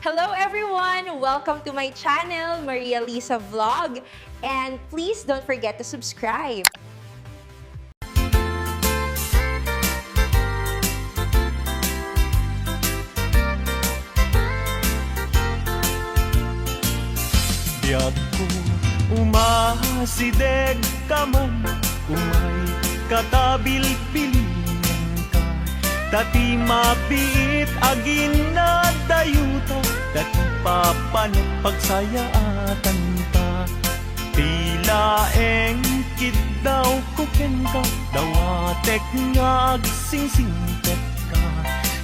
Hello everyone! Welcome to my channel, Maria Lisa Vlog. And please don't forget to subscribe. Biyag ko umasideg ka man, umay katabil-bilin ka. Dati mabiit agin na dayuta, dati papanot pagsayaatan ka. Tila engkid daw kuken ka, dawatek nga agsingsingpet ka.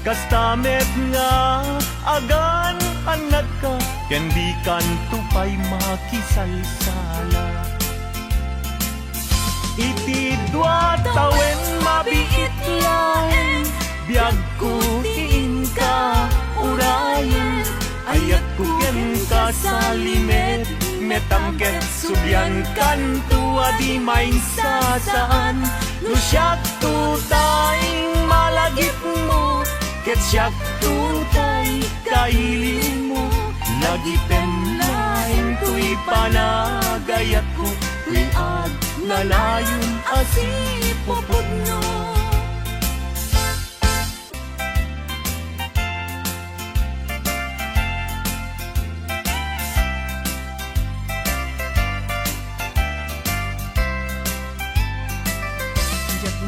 Kastamet nga agan anak ka, ken di kan tupay makisalsala. Iti dua tawen mabiit lain, biyag ko tiin ka urayan. Ayat ko ken ka sa limet, metangket subyan kan tua di main sasaan. No siyak tutaing malagip mo, ket siyak tutay kailin mo. Lagi lain tuy panagayat ko, tuy ad nalayon asipopod no.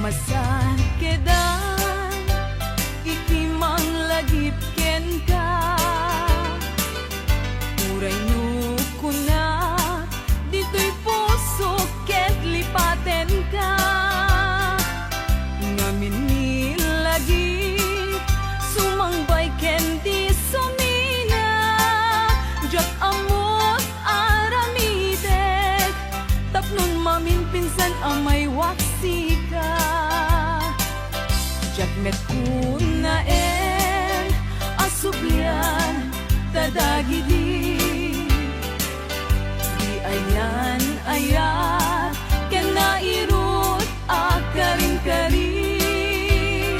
Masan kedan ikimang lagip ken ka, uray no kuna dito'y puso ket lipaten ka. Ngamin ni lagi sumangbay ken di sumina, jak amot aramitek tapnon mamin pinsan amay waksi ka. Jakmet kunaen asublian tadagidi, di ayan ayat ken nairut akaring-karing.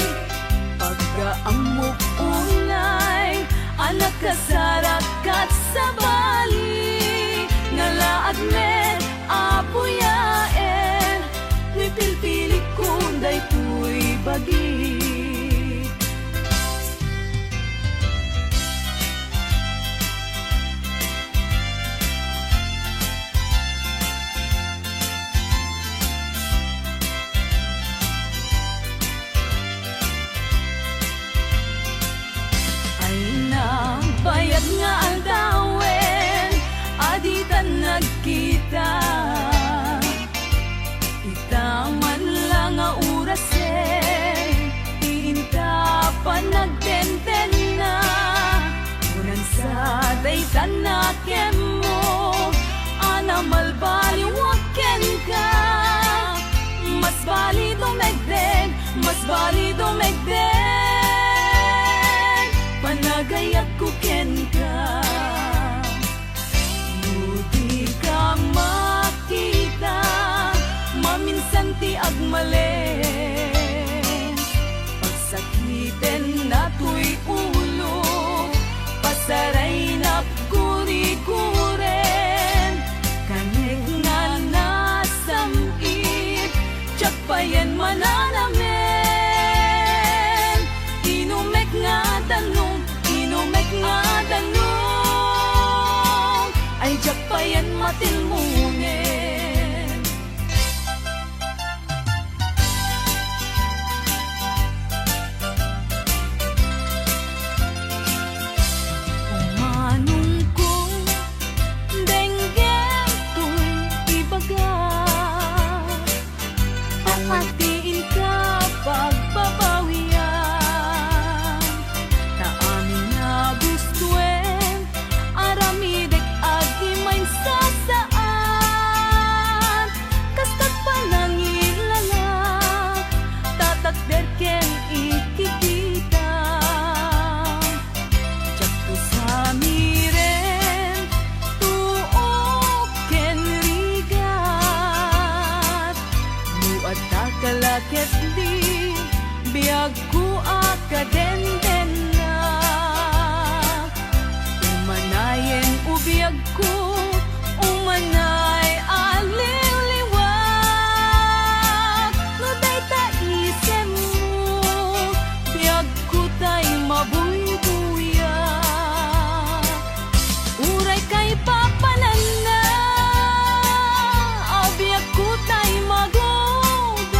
Pagkaamok unay anak kasarak kat sabali, ngalaad met apuyaen, tuy pilpili kunday tuy bagi. Bayad nga ang dawen, aditan nagkita. Itaman lang nga urasen, iinta pa nagtenten na. Unan sa daytan na kem mo, anamal baliwaken ka. Mas bali dumegdeg, mas bali dumegdeg. Panagayat ko ken ka, di ka makita, maminsan ti agmalen. Pagsakiten na tuy ulo, pasaray na kuri-kuren. Kanig nga nasamit, tsak pa yan mananamen. Inumek nga tanong, nga tanong, ay jak pa yan matilmunin. Umanong ko denggem tuy ibaga, pamatiin ka pagbabawian. Taamin na gustuen aramidek agi main sasaan. biag ko umanay aliw liwat no day ta isem mo biag ko tay mabuy-buya uray kay papanan na biag ko tay magugas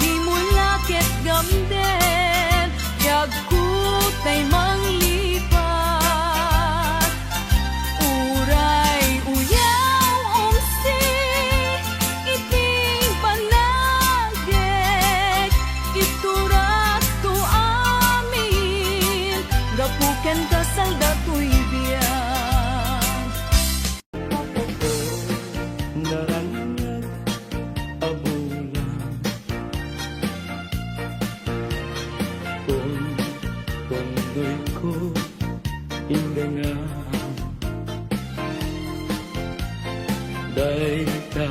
di mo lakit gamden biag ko tay manglipat uray uyaw umsi iting panagek iturak to amin gapuken kasal datoy biag Narangag abulan Kung pondoy ko indangan Day ka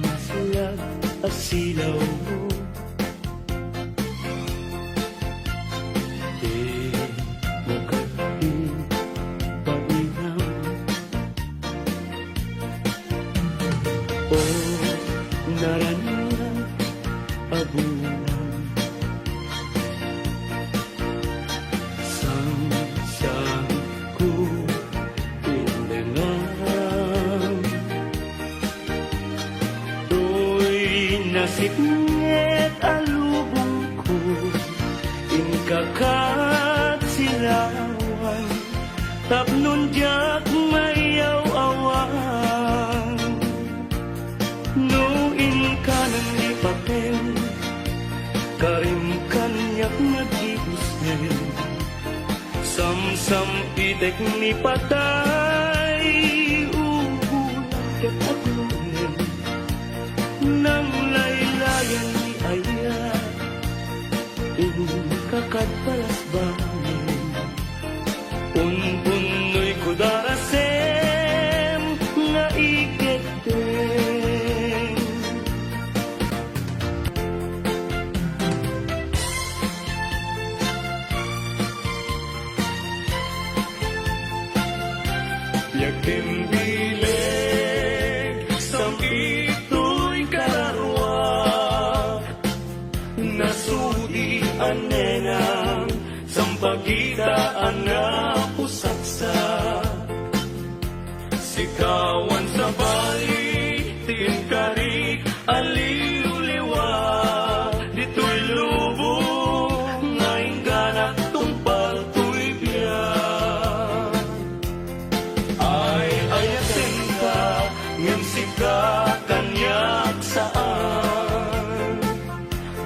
masalag asilaw mo Di mo kating painam O naranang abulan Sang ko indangan To'y nasipnget alubong ko Inkakat silawan Tapnon diyak mayaw-awan No inkanan ni papel Karim kanyak nag-iusin Sam-sam idek ni patay Ubulat at aglunin Nang laylayan ni Aya Inkakad palas bangin Punpunoy ko darasem Nga iketeng Yakin bileg Sampito'y kararwa Nasudi anenang Sampagitaan na pusaksa Sikawan sa bali Tinkarik aliw-liwa Dito'y lubo Ngayon ganak tumpal to'y biyak Ay ayatin ka Ngem sika kanyak saan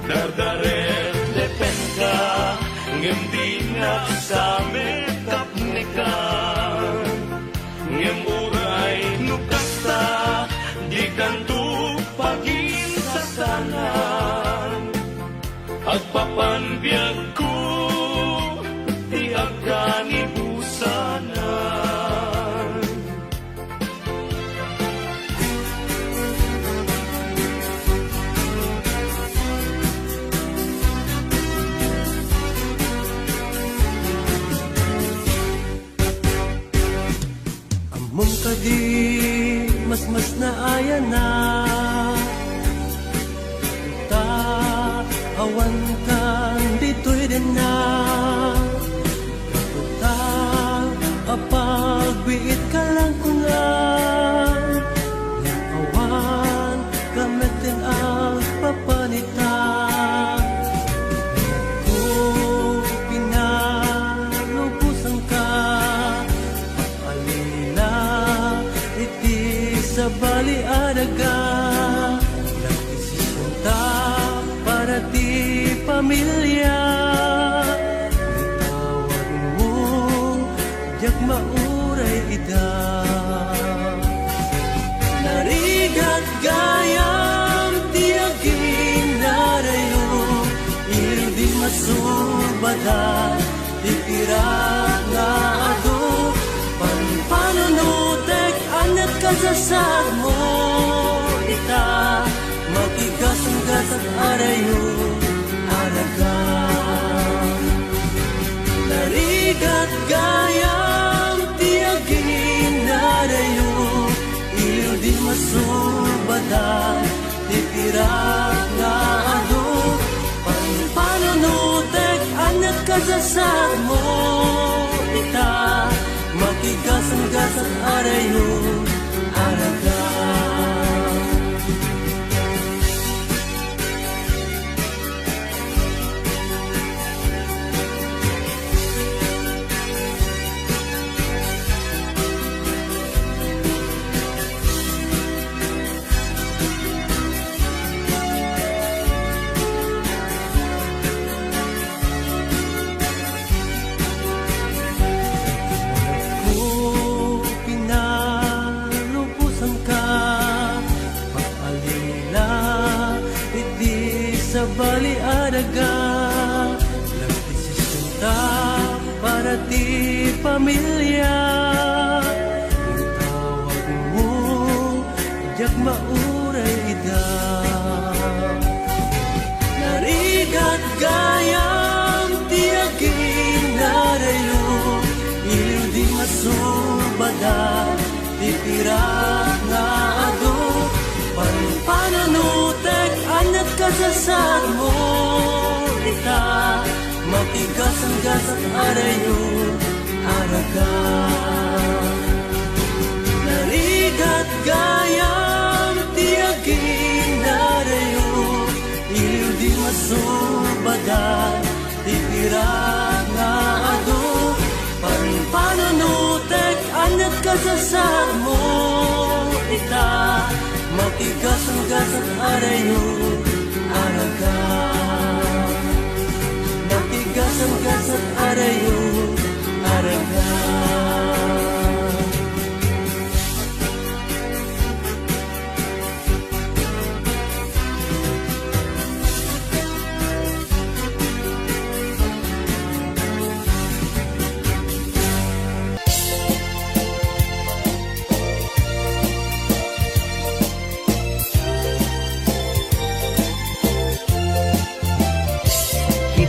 Dardaret depen ka Ngem di sa mekap-nekan Ngem uray nukasta Di kanto pagin sa sanan Agpapanbiyag ko Di agani busanan Among kadi mas na ayan na Ta awan kan dito'y din na Ta apagbiit ka lang kungan Awan gamitin ang papanitan Kung pinalubusan ka Alila iti sa bali adaga Nagdesisyon ta para ti pamilya Bitawag mo diyak mauray ida Narigat gayam ti aging narayo Hindi masubada ti pirat na ado Panunutek anat kasasad mo ita Magigas-ugas at arayo Alagang Narigat gayam tiagin tirak nga adu panunutek anak kasasad mo ita makigasan-gasan arayo araga. Sa bali araga nagdesisyon ta para ti pamilya yung tawag mo jak mauray ida narigat gayam ti aging narayo iliw di masubada ti tirak nga ado panunutek anak kasasad mo ita makigasan-gasan arayo araga narigat gayam tiaging narayo iliw di masubada ti pirak nga ado panunutek anak kasasad mo ita makigasan-gasan arayo araga makigasan-gasan arayo araga.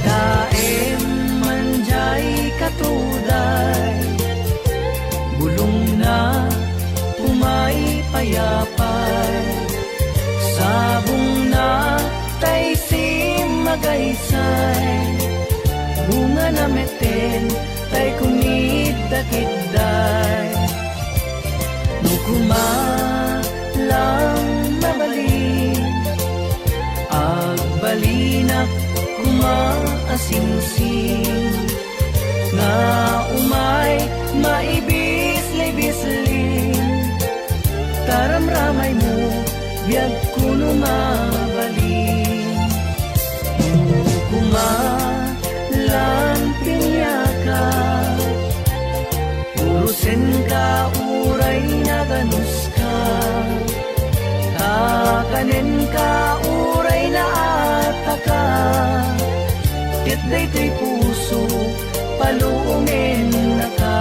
Daem manjay katuday bulong na umay payapay sabong na tay sim magaysay bunga na meten tay kunit dakitday nukuma lang mabalin agbalinak kumaasing-sing nga umay maibis-libisling taramramay mo biyag kuno mabalin kumalan pinyaka urusin ka uray na ganus ka kakanin ka uray na ataka day puso paluungin na ka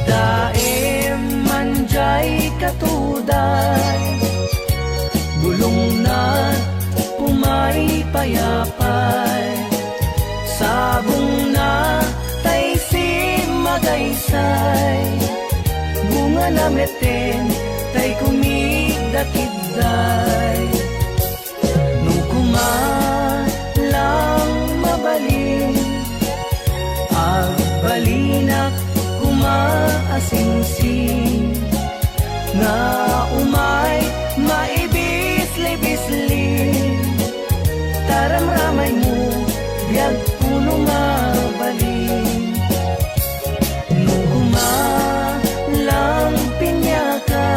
Daem manjay katuday bulong na umay payapay sabong na tay sim magaysay bunga na meten tay kumigdakidday nung kumalang mabalin agbalinak kumaasing-sing nga umay maibis-libisling taramramay mo biyag puno mabalin nung kumalang pinyaka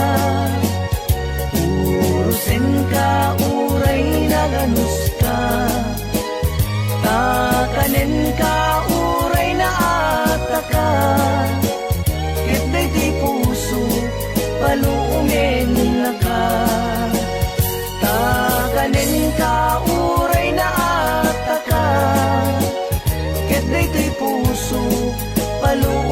urusin ka uray na ganus ka takanin ka uray na ataka di puso paluungin na ka takanin ka uray na ataka ket di puso paluungin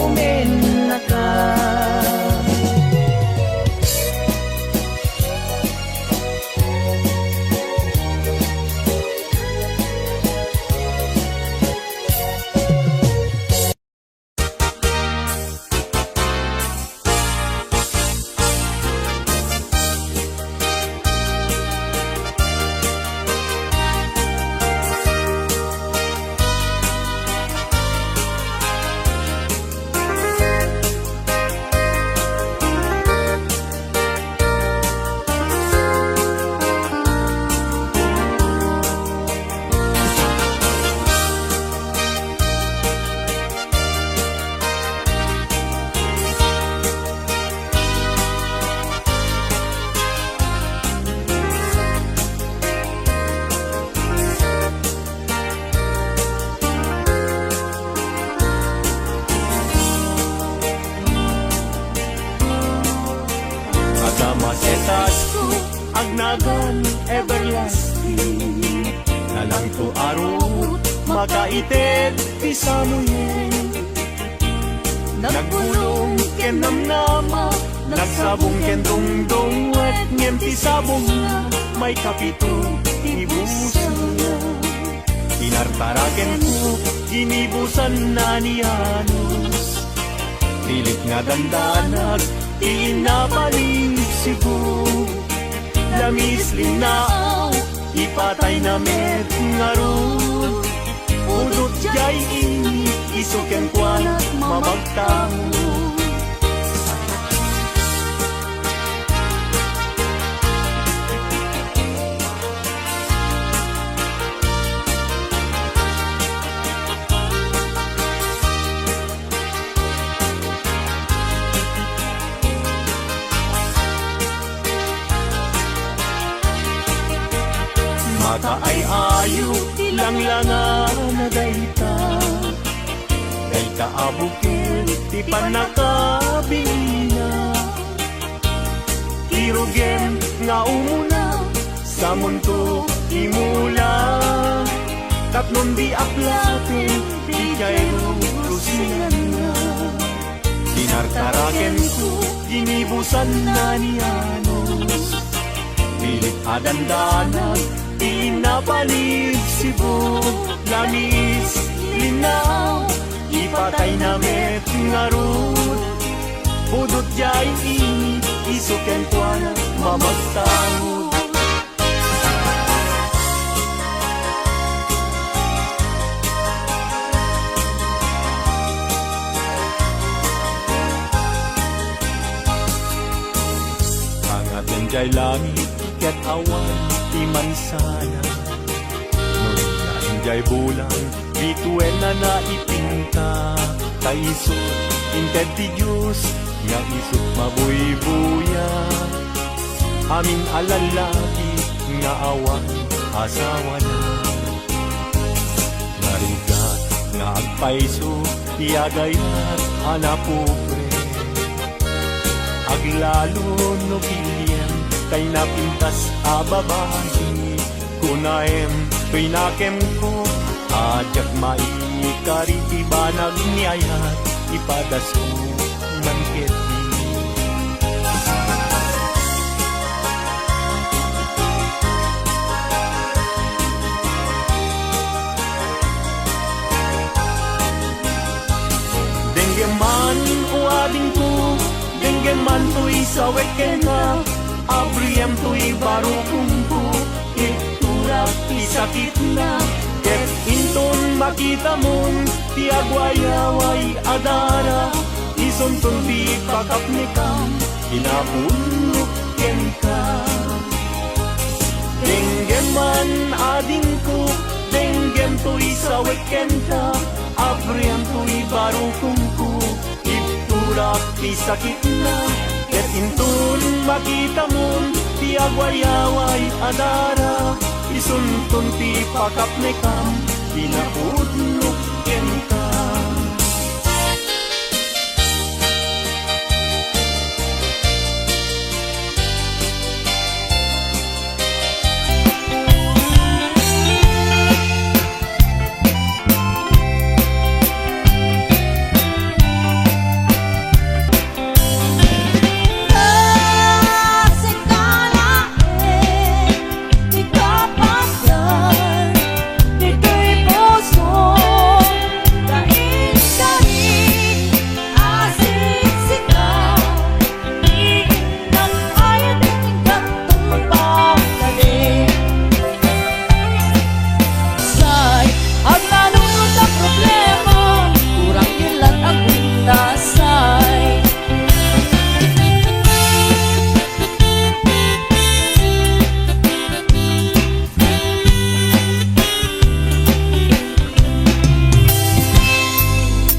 everlasting. Nalang to arot, makaitet, ti Samuel. Nagbulong ken namnama, nagsabong ken dongdong, at ngem ti sabong na, may kapito, inibusan na. Tinartaraken ko, ginibusan na ni Anos. Pilit nga dandanag, tinapaling sibo. Lamis linaaw, ipatay na met ngarot. Udot jay ini, isuken kwa mamagtango. Maka ay ayo, lang na dayta. Day kaabukil, ti panakabilina. Irugem nga umuna, sa mundo imula. Tatlong di aplatin, di kayo lusingan na. Tinartaraken ko, ginibusan na ni Anos. Pilit adandanan, pinapalig sibo. Lamis, linaw, ipatay na met ngarut. Budot jay ini, isuken kwa na mamagtangot. Angaten jay langit, ket awan, ti mansana. Nuriyain jay bulan, bituin na naipinta. Kaiso, inted ti Diyos, nga isip mabuybuya. Amin alalaki, nga awan, asawa na. Narigat, nga agpaiso, iagayat, anapupre. Aglalo no bilyen, kay napintas ababahi. Kunaem, pinakem ko, ajak maikariti banag niyayat, ipadas ko man keti. Denggeman o ading ko, denggeman to'y sawek kena. Abriyam to'y baro kumpo, iturak isakit na. Ket inton makita mong tiagwayaway adara. Isuntun di pakapnikam, inapulok ken ka. Denggeman ading ko, denggem to'y sawek kenta. Abriyam to'y baro kumpo, iturak isakit na. Ket intun makita mon, ti agwayaway adara. Isuntun ti pakapnikam, pinapudlok ken ka.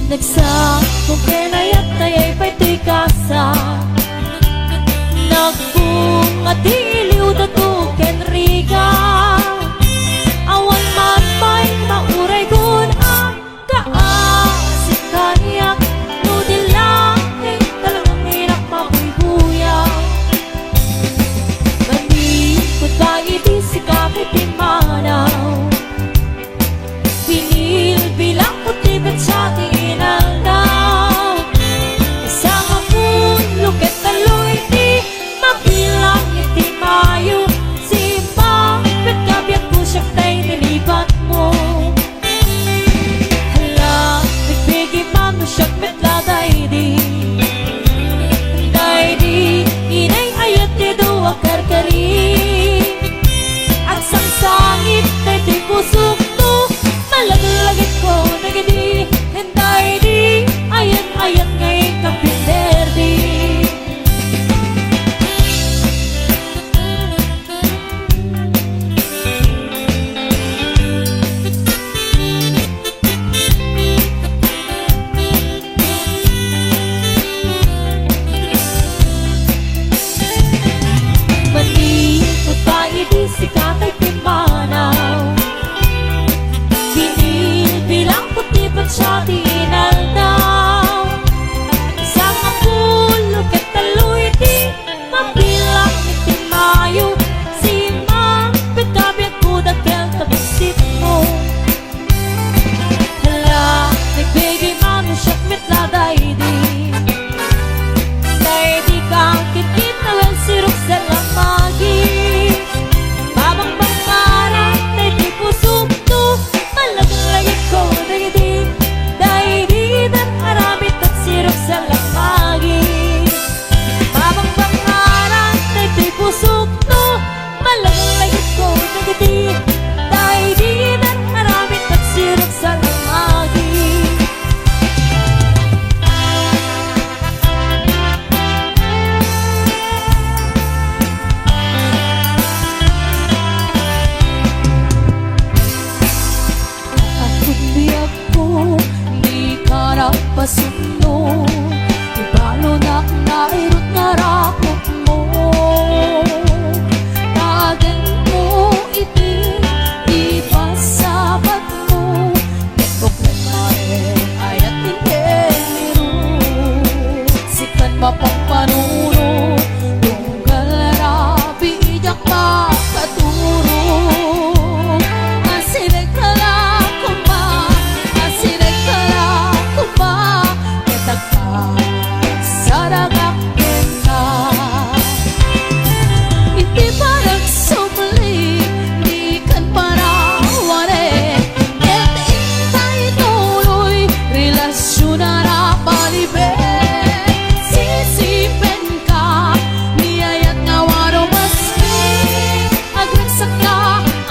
Nagsakong kinayat taya'y pa'y kasa. Nagbunga diliw dato ken riga. Awan man may mauray gun ang kaasik kaniyak. Nudil lang ay talagang hirap mabuybuya. Manikot ba itis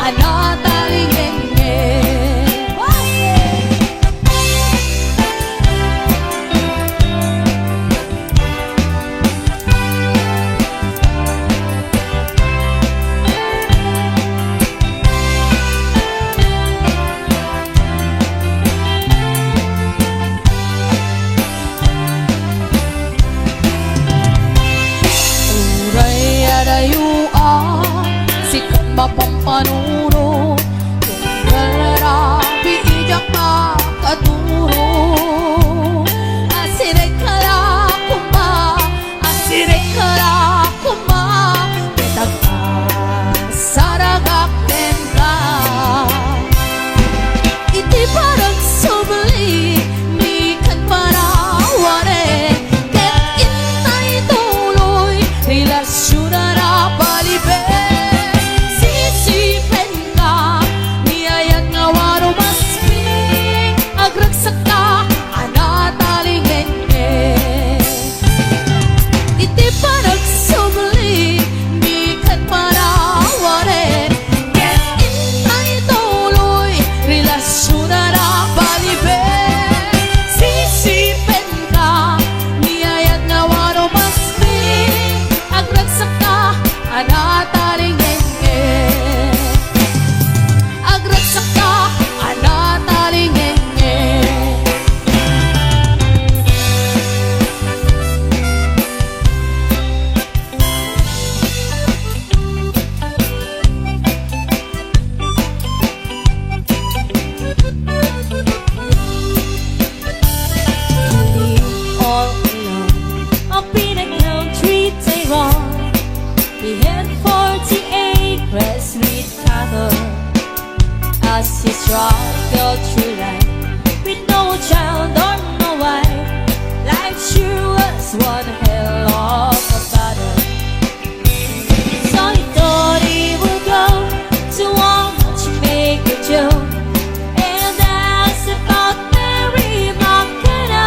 あなたにげんげPampanuno kung galarapi ijak makaturo asire kala kuma petag ka saragak tenda iti parang subli mi kan paraware ket inay tuloy relasyon na palibe as he struggled through life with no child or no wife. Life sure was one hell of a battle. So he thought he would go to Walmart to make a joke and ask about Mary McKenna.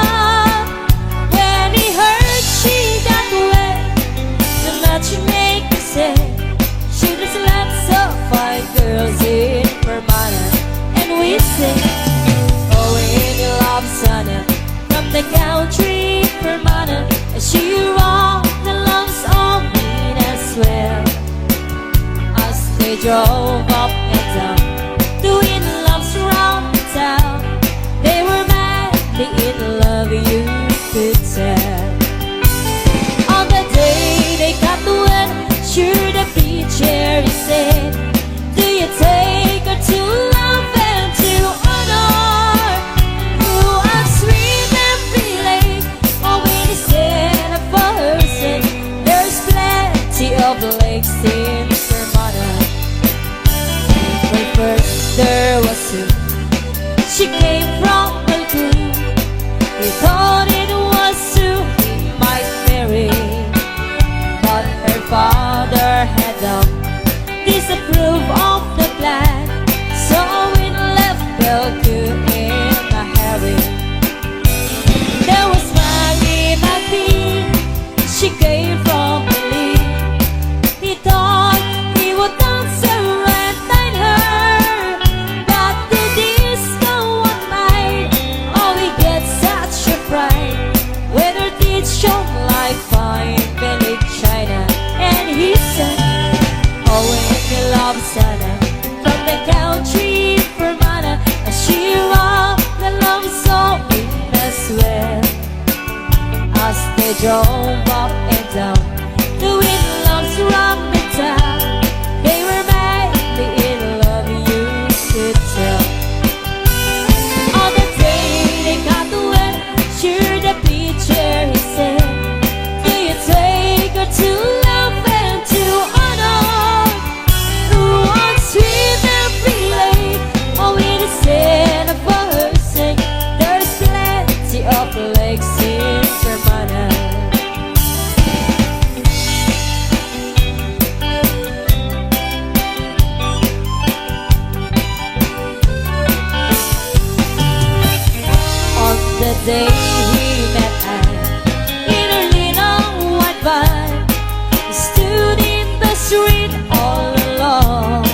When he heard she got away, the matchmaker said she just left so fine girls in Vermont. And we sing, oh, in your love sonnet from the country Vermont. And she wrote the love song in as well. As they drove up and down, doing loves around the town, they were madly in love, you could tell. On the day they got the word, sure the preacher he said, do you take her to love and to honor? Who are sweet and relate, or when he said a person, there's plenty of lakes in Vermont. But first there was Sue, she came from Malcoon. He thought it was Sue he might marry, but her father had disapproved of the plan, so it left Belcoon in a hurry. There was Maggie McBean, she came from Lee. He thought he would dance her and find her, but the disco one night, oh, he gets such a fright when her teeth shone like fine belly china. And he said, oh, in your love sonnet from the country Vermont, and she wrote the love song in as well. As they drove up and down, doing loves around the town, they were madly in love, you could tell. On the day they got away, sure the preacher he said, do you take her to love and to honor? Who wants sweet and relate, or with a sin of her sing, there's plenty of lakes in Vermont. On the day he met Anne in her little white van, he stood in the street all alone.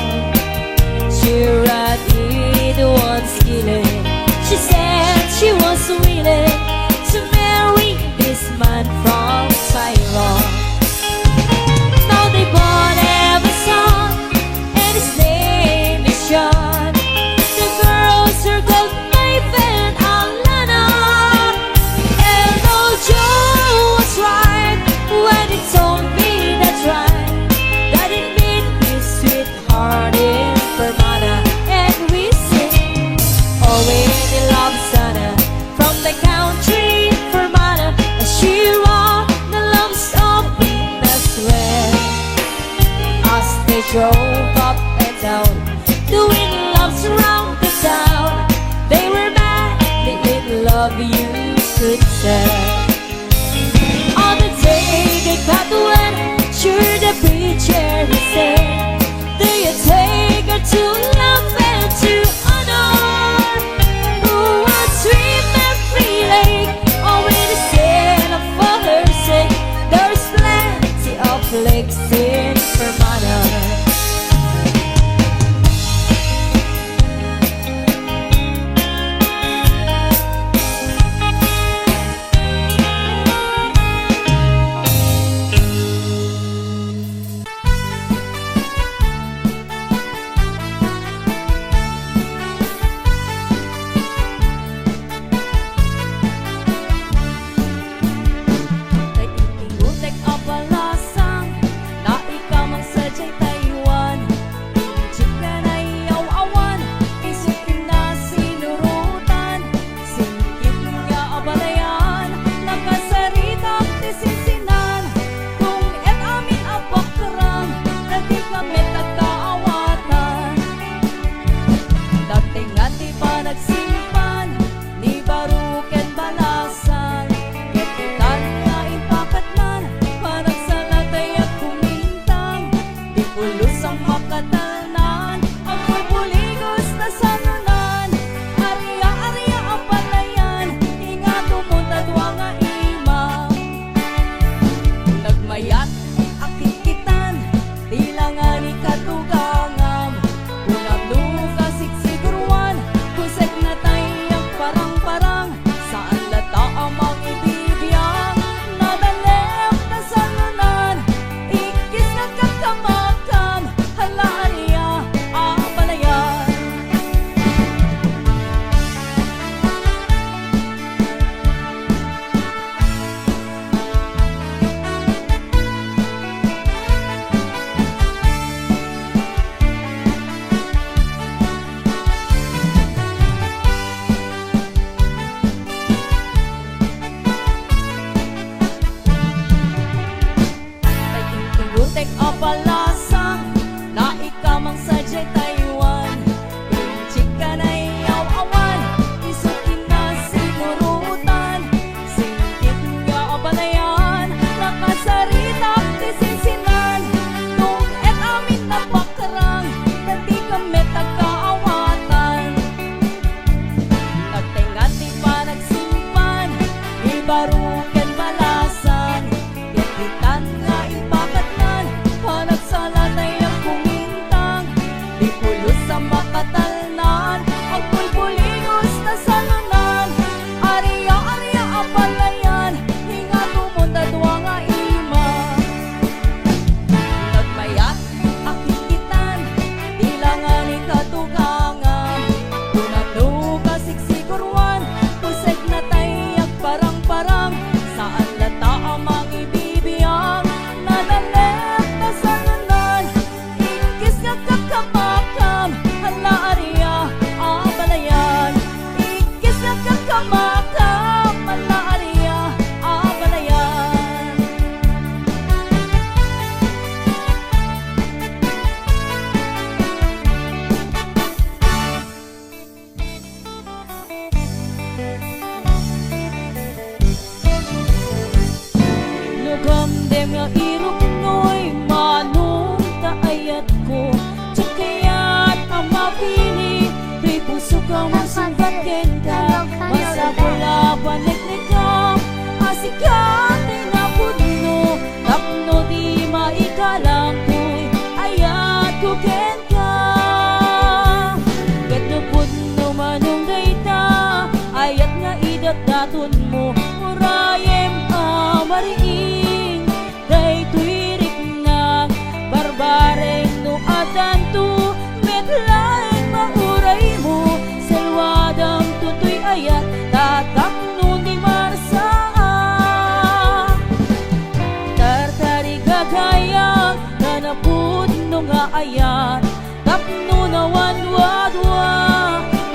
ayat tapno na wadwa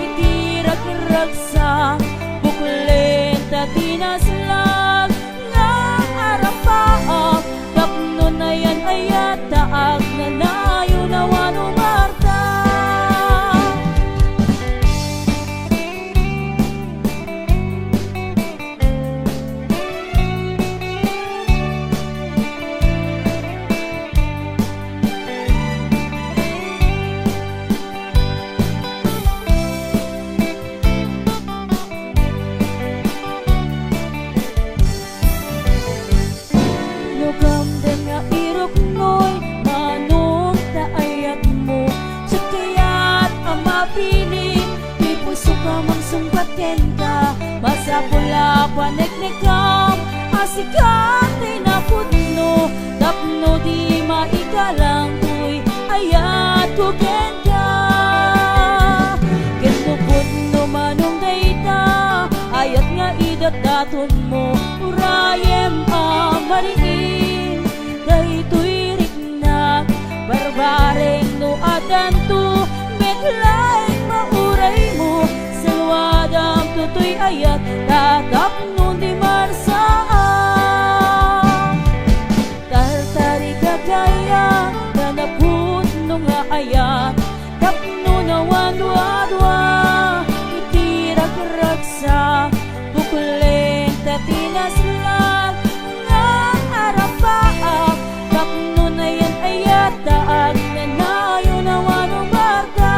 itirag-rag sa buklen tatinaslag nga arapaak tapno na yan ayat taag na layo na wanumarta. Gamden nga irok noy manong taayat mo sa kaya't ang mapili di puso ka mang sungkaten ka masapula paneknekam asikate na putno tapno di maikalang tuy ayat ko kenda kendo putno manong dayta ayat nga idat daton mo urayem amariin daytoy rikna barbareng no adanto betlaeng mauray mo salwadam tutoy ayat tatap nun di marsaan tartari kagaya nanaput no nga ayat tapno na wadwa itirag-rag sa buklen tatinaslan nga arapaak tapno na yan ayat taag na nayo na wanumarta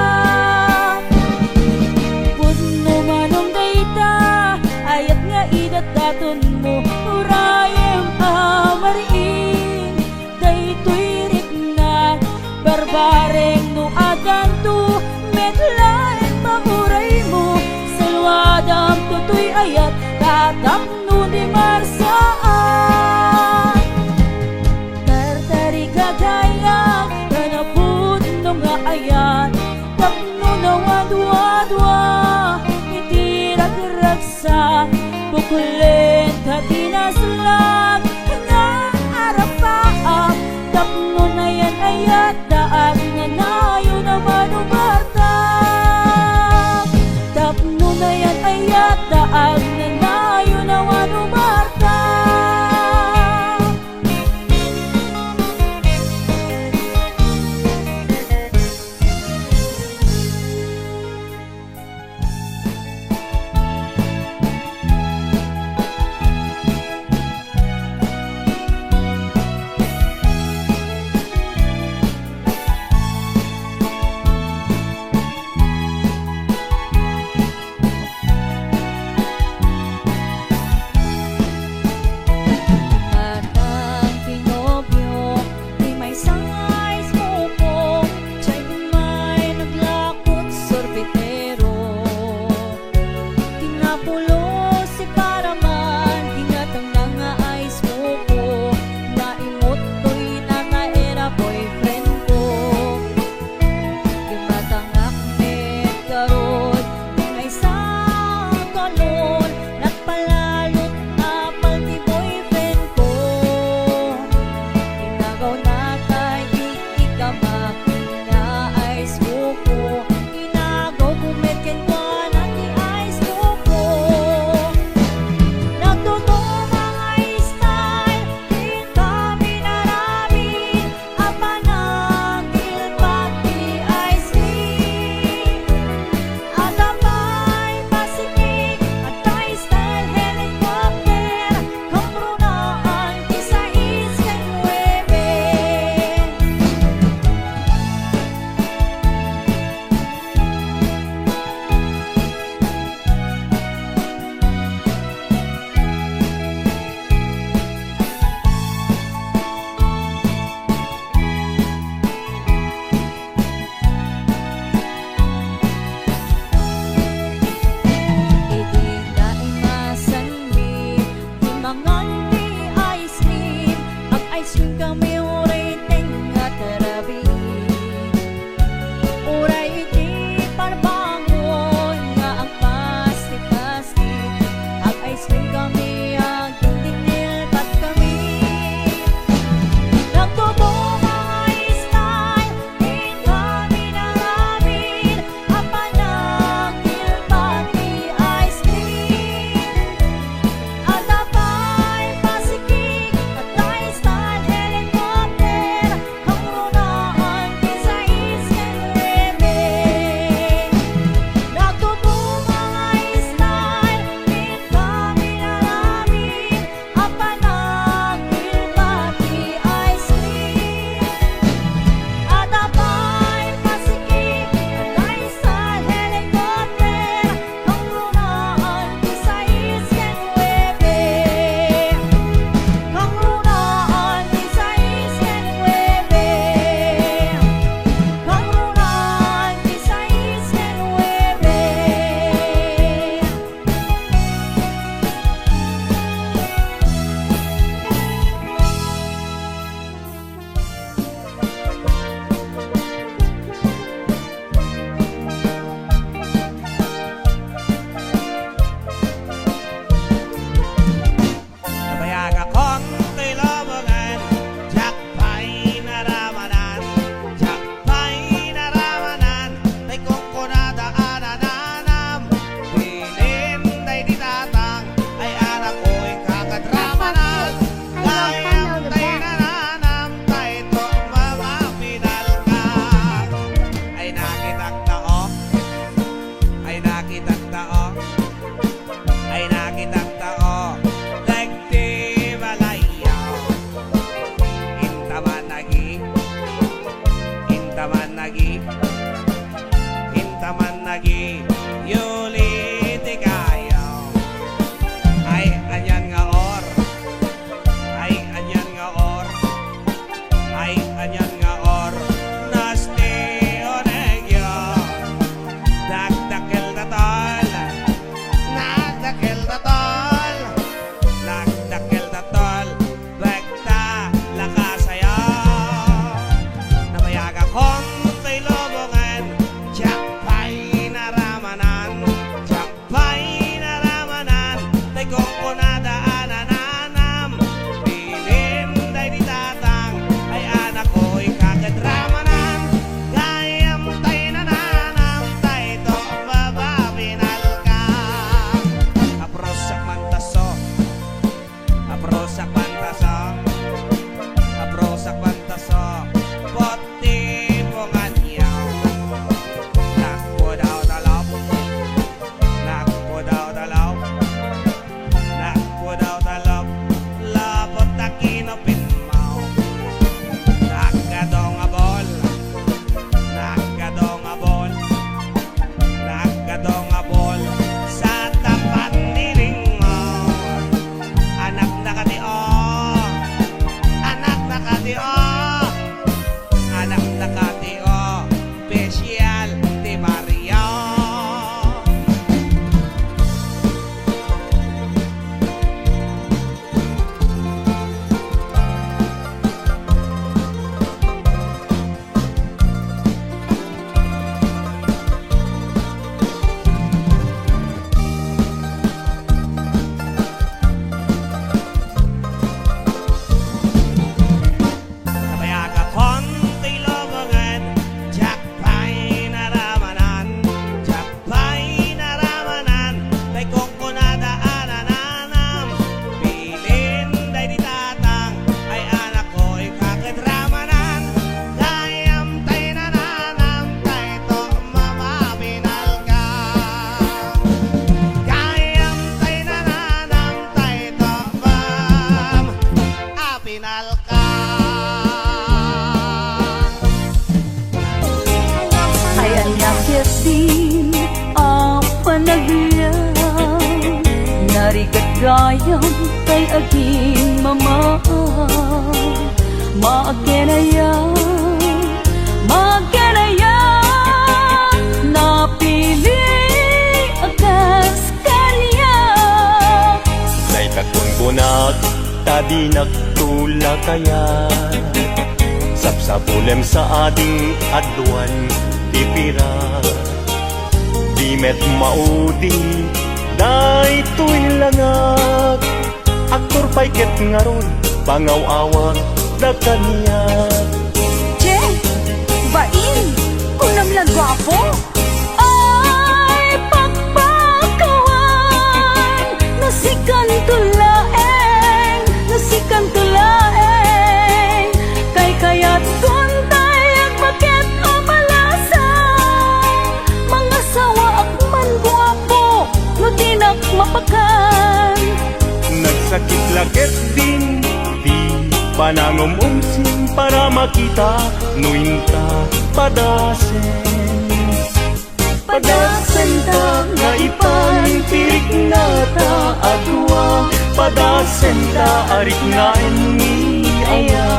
putno manong dayta gayam kay aging mama. Maakenaya, maakenaya, napili akas kanya. Say kakungunak, tadi nagtula kaya. Sapsapulem sa ading adwan, ipira. Di met maudi, day tu'y langag. Aktor pa'y ket ngaron, pangaw-awag, da kaniya. Che, bain, kunam lang gwapo. Ay, pagpakawan, nasikan tulaeng, nasikan tulaeng. Kay kayat kuntay at bakit amalasang. Mga sawa akman gwapo, no dinak mapakan. Nagsakit lakit din, di panangumumsin para makita. Nuinta padasen, padasen ta nga ipantirik na ta adwa. Padasen ta arik na ni aya.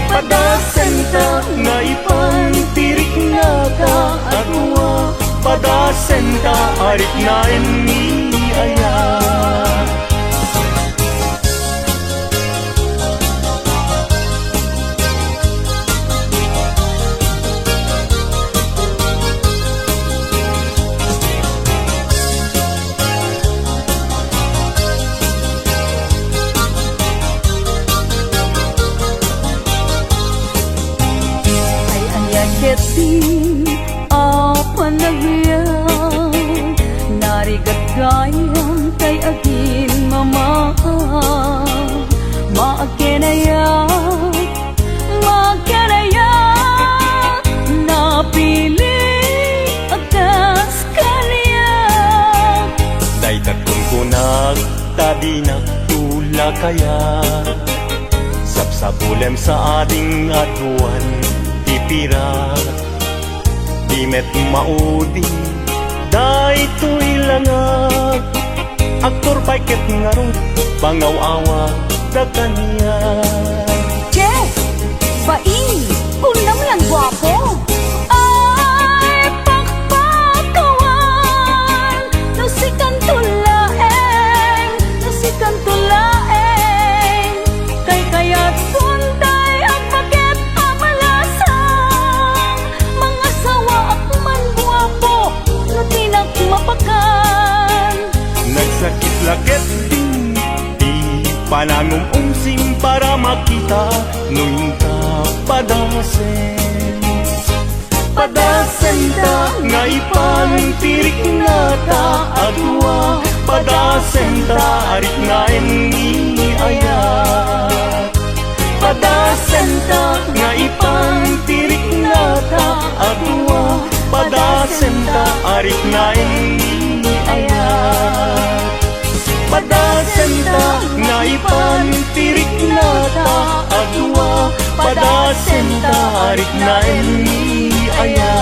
Padasen ta nga ipantirik na ta adwa. Padasen ta arik na ni aya. Keting apa nagyang narigat gayang kay agin mama. Maakenaya, maakenaya, napili akas kanya. Day katungkunag, tadi nagtula kaya. Sapsapulem sa ading adwan, ipira. Di met maudi, day tu'y langag. Aktor pa'y ket ngaron, pangaw-awa, da kaniya. Che, bain, kunam lang gwapo. Ay, pakpakawan, nasikan tulaeng, nasikan tulaeng. Kay kayat kuntay at bakit amalasang. Mga sawa akman gwapo, no dinak mapakan. Nagsakit lakit din, di panangumumsing para makita. Nuinta padasen, padasen ta nga ipantirik na ta adwa. Padasen ta arik na ni aya. Padasen ta nga ipantirik na ta adwa. Padasen ta arik na ni aya. Padasen ta nga ipantirik na ta adwa. Padasen ta arik na ni aya.